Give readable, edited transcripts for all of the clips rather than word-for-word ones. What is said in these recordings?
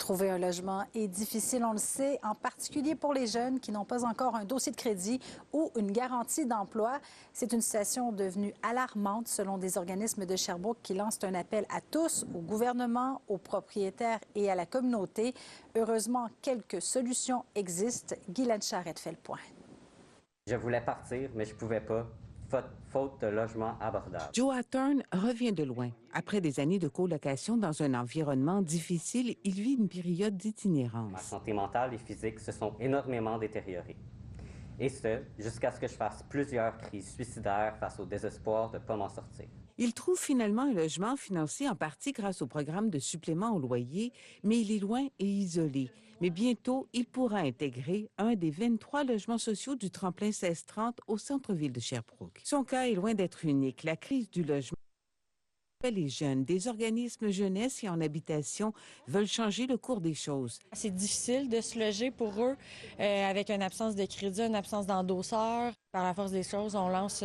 Trouver un logement est difficile, on le sait, en particulier pour les jeunes qui n'ont pas encore un dossier de crédit ou une garantie d'emploi. C'est une situation devenue alarmante selon des organismes de Sherbrooke qui lancent un appel à tous, au gouvernement, aux propriétaires et à la communauté. Heureusement, quelques solutions existent. Guylaine Charette fait le point. Je voulais partir, mais je ne pouvais pas, faute de logement abordable. Joe Hattern revient de loin. Après des années de colocation dans un environnement difficile, il vit une période d'itinérance. Ma santé mentale et physique se sont énormément détériorées. Et ce, jusqu'à ce que je fasse plusieurs crises suicidaires face au désespoir de ne pas m'en sortir. Il trouve finalement un logement financé en partie grâce au programme de supplément au loyer, mais il est loin et isolé. Mais bientôt, il pourra intégrer un des 23 logements sociaux du tremplin 1630 au centre-ville de Sherbrooke. Son cas est loin d'être unique. La crise du logement les jeunes, des organismes jeunesse et en habitation veulent changer le cours des choses. C'est difficile de se loger pour eux avec une absence de crédit, une absence d'endosseur. Par la force des choses, on lance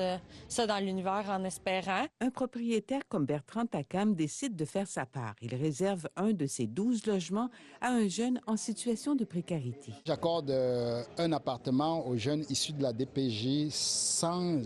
ça dans l'univers en espérant. Un propriétaire comme Bertrand Takam décide de faire sa part. Il réserve un de ses 12 logements à un jeune en situation de précarité. J'accorde un appartement aux jeunes issus de la DPJ sans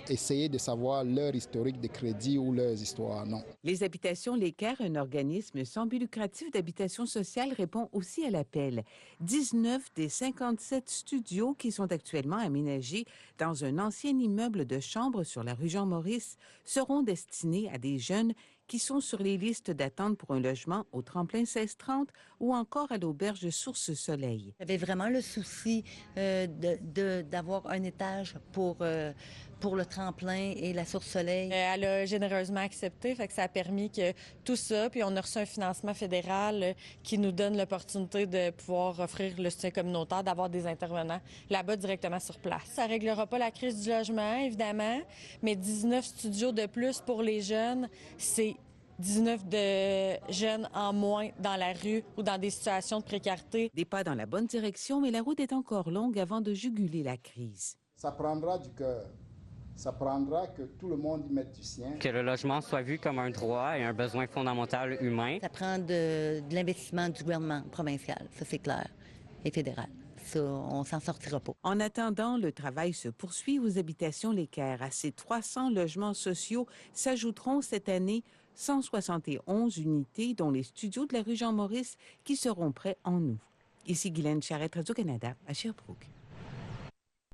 essayer de savoir leur historique de crédit ou leurs histoires, non. Les Habitations L'Équerre, un organisme sans but lucratif d'habitation sociale, répond aussi à l'appel. 19 des 57 studios qui sont actuellement aménagés dans un ancien immeuble de chambres sur la rue Jean-Maurice seront destinés à des jeunes qui sont sur les listes d'attente pour un logement au tremplin 1630 ou encore à l'auberge Source Soleil. J'avais vraiment le souci d'avoir un étage pour le tremplin et la Source Soleil. Elle a généreusement accepté, fait que ça a permis que tout ça, puis on a reçu un financement fédéral qui nous donne l'opportunité de pouvoir offrir le soutien communautaire, d'avoir des intervenants là-bas directement sur place. Ça ne réglera pas la crise du logement, évidemment, mais 19 studios de plus pour les jeunes, c'est 19 de jeunes en moins dans la rue ou dans des situations de précarité. Des pas dans la bonne direction, mais la route est encore longue avant de juguler la crise. Ça prendra du cœur. Ça prendra que tout le monde y mette du sien. Que le logement soit vu comme un droit et un besoin fondamental humain. Ça prend de l'investissement du gouvernement provincial, ça c'est clair, et fédéral. Ça, on s'en sortira pas. En attendant, le travail se poursuit aux Habitations L'Équerre. À ces 300 logements sociaux s'ajouteront cette année 171 unités, dont les studios de la rue Jean-Maurice, qui seront prêts en août. Ici Guylaine Charette, Radio-Canada, à Sherbrooke.